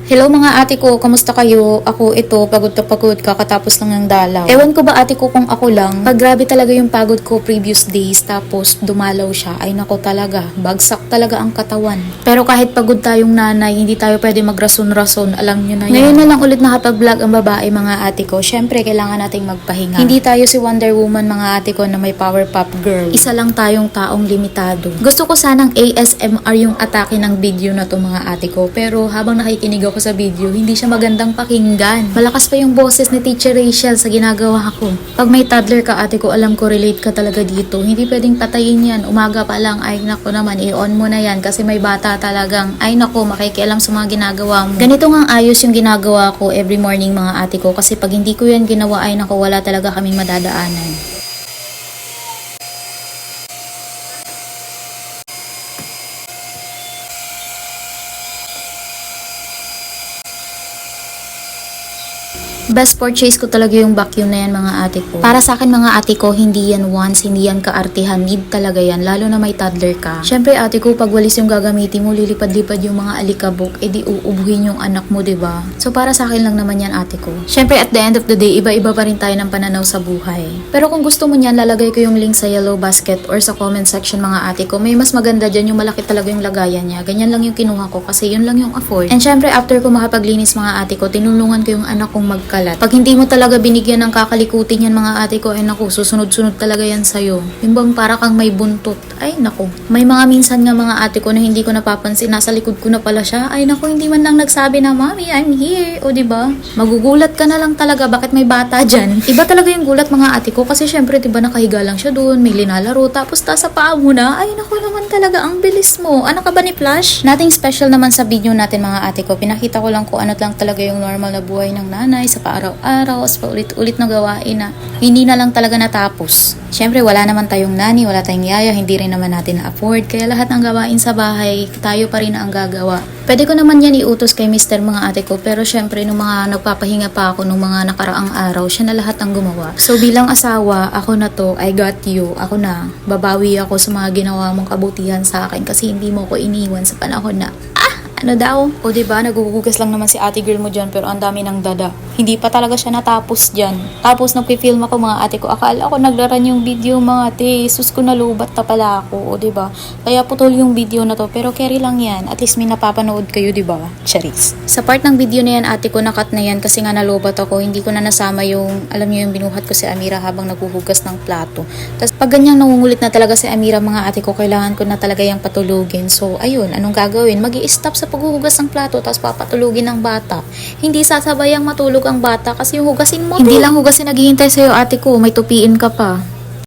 Hello mga ate ko, kamusta kayo? Ako ito, pagod na pagod kakatapos lang ng dalaw. Ewan ko ba ate ko kung ako lang, pag grabe talaga yung pagod ko previous days tapos dumalaw siya, ay nako talaga, bagsak talaga ang katawan. Pero kahit pagod tayong nanay, hindi tayo pwede magrason-rason, alam nyo na yan. Ngayon na lang ulit nakapag-vlog ang babae mga ate ko, syempre kailangan nating magpahinga. Hindi tayo si Wonder Woman mga ate ko na may power pop girl. Isa lang tayong taong limitado. Gusto ko sanang ASMR yung atake ng video na to mga ate ko, pero habang nakikinig ako sa video, hindi siya magandang pakinggan. Malakas pa yung boses ni Teacher Rachel sa ginagawa ko. Pag may toddler ka ate ko, alam ko relate ka talaga dito. Hindi pwedeng patayin yan. Umaga pa lang, ay nako naman, i-on mo na yan kasi may bata talagang, ay nako, makikialam sa mga ginagawa mo. Ganito nga ayos yung ginagawa ko every morning mga ate ko kasi pag hindi ko yan ginawa, ay nako, wala talaga kaming madadaanan. Best purchase ko talaga yung vacuum na yan mga ate ko. Para sa akin mga ate ko, hindi yan once, hindi yan kaartihan, need talaga yan, lalo na may toddler ka. Syempre ate ko, pag walis yung gagamitin mo, lilipad-lipad yung mga alikabok, edi uubuhin yung anak mo, diba? So para sa akin lang naman yan ate ko. Syempre at the end of the day, iba-iba pa rin tayo ng pananaw sa buhay. Pero kung gusto mo niyan, lalagay ko yung link sa yellow basket or sa comment section mga ate ko. May mas maganda dyan, yung malaki talaga yung lagayan niya. Ganyan lang yung kinuha ko kasi yun lang yung afford. And syempre after ko makapaglinis mga ate ko, tinulungan ko yung anak kong magkalat. Pag hindi mo talaga binigyan ng kakalikutin yan mga ate ko, ay naku, susunod-sunod talaga yan sa'yo. Yung bang para kang may buntot, ay naku. May mga minsan nga mga ate ko na hindi ko napapansin, nasa likod ko na pala siya, ay naku, hindi man lang nagsabi na, Mommy, I'm here, o diba? Magugulat ka na lang talaga, bakit may bata dyan? Iba talaga yung gulat mga ate ko, kasi syempre diba nakahiga lang siya doon, may linalaro, tapos sa paa mo na, ay naku naman talaga, ang bilis mo. Ano ka ba ni Flash? Nothing special naman sa video natin mga ate ko, pinakita ko lang kung ano lang talaga yung normal na buhay ng nanay sa araw-araw, as paulit-ulit na gawain na hindi na lang talaga natapos. Syempre wala naman tayong nani, wala tayong yaya, hindi rin naman natin na-afford, kaya lahat ng gawain sa bahay, tayo pa rin ang gagawa. Pwede ko naman yan iutos kay Mr. mga ate ko, pero syempre nung mga nagpapahinga pa ako nung mga nakaraang araw, siya na lahat ang gumawa. So bilang asawa, ako na to, I got you, ako na, babawi ako sa mga ginawa mong kabutihan sa akin kasi hindi mo ko iniwan sa panahon na ano daw? O diba, nagugugas lang naman si ate girl mo dyan pero ang dami ng dada. Hindi pa talaga siya natapos dyan. Tapos nagpi-film ako mga ate ko. Akala ko naglaran yung video mga ate. Sus ko nalubat na pala ako. O diba? Kaya putol yung video na to. Pero carry lang yan. At least may napapanood kayo diba? Charis. Sa part ng video na yan ate ko nakat na yan kasi nga nalubat ako. Hindi ko na nasama yung, alam niyo yung binuhat ko si Amira habang naghuhugas ng plato. Tapos pag ganyang nangungulit na talaga si Amira mga ate ko, kailangan ko na talaga yung patulugin. So ayun, anong gagawin? Mag-i-stop sa paghuhugas ng plato tapos papatulugin ng bata. Hindi sasabayang matulog ang bata kasi yung hugasin mo. Hindi lang hugasin naghihintay sa'yo ate ko, may tupiin ka pa.